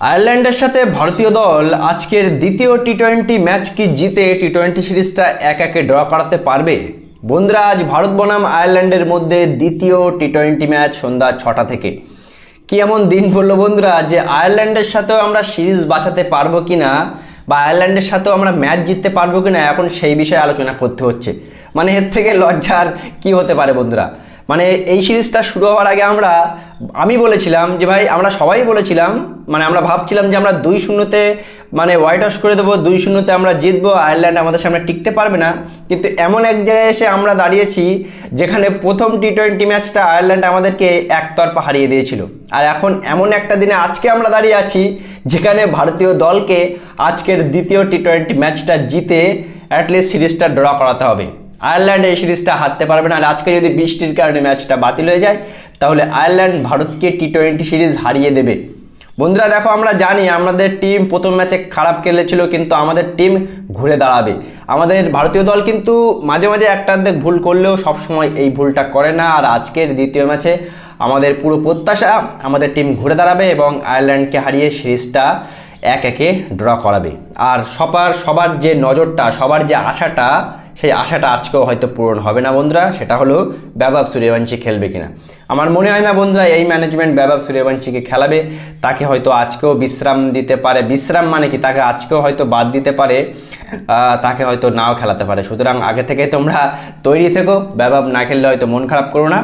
আয়ারল্যান্ডের সাথে ভারতীয় দল আজকের দ্বিতীয় টি-20 ম্যাচ কি জিতে টি-20 সিরিজটা 1-1 ড্র করাতে পারবে? বন্ধুরা, আজ ভারত বনাম আয়ারল্যান্ডের মধ্যে দ্বিতীয় টি-20 ম্যাচ সন্ধ্যা 6টা থেকে। কি এমন দিন পড়লো বন্ধুরা যে আয়ারল্যান্ডের সাথেও আমরা সিরিজ বাঁচাতে পারবো কিনা বা আয়ারল্যান্ডের সাথেও আমরা ম্যাচ জিততে পারবো কিনা এখন সেই বিষয়ে আলোচনা করতে হচ্ছে। মানে এর থেকে লজ্জার কি হতে পারে বন্ধুরা? মানে এই সিরিজটা শুরু হওয়ার আগে আমি বলেছিলাম যে ভাই, আমরা সবাই বলেছিলাম, মানে আমরা ভাবছিলাম যে আমরা 2-0-তে মানে হোয়াইট ওয়াশ করে দেবো, 2-0-তে আমরা জিতবো, আয়ারল্যান্ড আমাদের সামনে টিকতে পারবে না। কিন্তু এমন এক জায়গায় এসে আমরা দাঁড়িয়েছি যেখানে প্রথম টি-20 ম্যাচটা আয়ারল্যান্ড আমাদেরকে একতরফা হারিয়ে দিয়েছিল, আর এখন এমন একটা দিনে আজকে আমরা দাঁড়িয়ে আছি যেখানে ভারতীয় দলকে আজকের দ্বিতীয় টি-20 ম্যাচটা জিতে অ্যাটলিস্ট সিরিজটা ড্র করাতে হবে। আয়ারল্যান্ড এই সিরিজটা হারতে পারবে না, আর আজকে যদি বৃষ্টির কারণে ম্যাচটা বাতিল হয়ে যায় তাহলে আয়ারল্যান্ড ভারতকে টি-20 সিরিজ হারিয়ে দেবে। বন্ধুরা দেখো, আমরা জানি আমাদের টিম প্রথম ম্যাচে খারাপ খেলেছিল, কিন্তু আমাদের টিম ঘুরে দাঁড়াবে। আমাদের ভারতীয় দল কিন্তু মাঝে মাঝে একটা অর্ধেক ভুল করলেও সবসময় এই ভুলটা করে না, আর আজকের দ্বিতীয় ম্যাচে আমাদের পুরো প্রত্যাশা আমাদের টিম ঘুরে দাঁড়াবে এবং আয়ারল্যান্ডকে হারিয়ে সিরিজটা 1-1 ড্র করাবে। আর সবার যে নজরটা, সবার যে আশাটা, সেই আশাটা আজকেও হয়তো পূরণ হবে না বন্ধুরা। সেটা হলো বৈভব সূর্যবংশী খেলবে কিনা। আমার মনে হয় না বন্ধুরা এই ম্যানেজমেন্ট বৈভব সূর্যবংশীকে খেলাবে। তাকে হয়তো আজকেও বিশ্রাম দিতে পারে। বিশ্রাম মানে কি, তাকে আজকেও হয়তো বাদ দিতে পারে, তাকে হয়তো নাও খেলাতে পারে। সুতরাং আগে থেকে তোমরা তৈরি থেকো, বৈভব না খেললে হয়তো মন খারাপ করো না।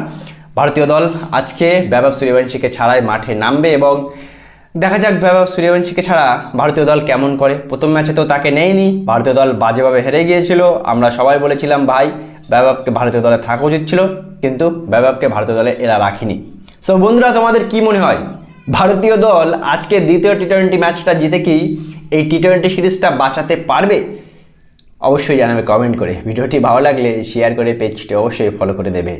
ভারতীয় দল আজকে বৈভব সূর্যবংশীকে ছাড়াই মাঠে নামবে এবং দেখা যাক বৈভব সূর্যবংশীকে ছাড়া ভারতীয় দল কেমন করে। প্রথম ম্যাচে তো তাকে নেয়নি, ভারতীয় দল বাজেভাবে হেরে গিয়েছিল। আমরা সবাই বলেছিলাম ভাই, বৈভবকে ভারতীয় দলে থাকা উচিত ছিল, কিন্তু বৈভবকে ভারতীয় দলে এরা রাখিনি। সো বন্ধুরা, তোমাদের কি মনে হয় ভারতীয় দল আজকে দ্বিতীয় টি-20 ম্যাচটা জিতে কি এই টি-20 সিরিজটা বাঁচাতে পারবে? অবশ্যই জানাবে কমেন্ট করে। ভিডিওটি ভালো লাগলে শেয়ার করে পেজটি অবশ্যই ফলো করে দেবে।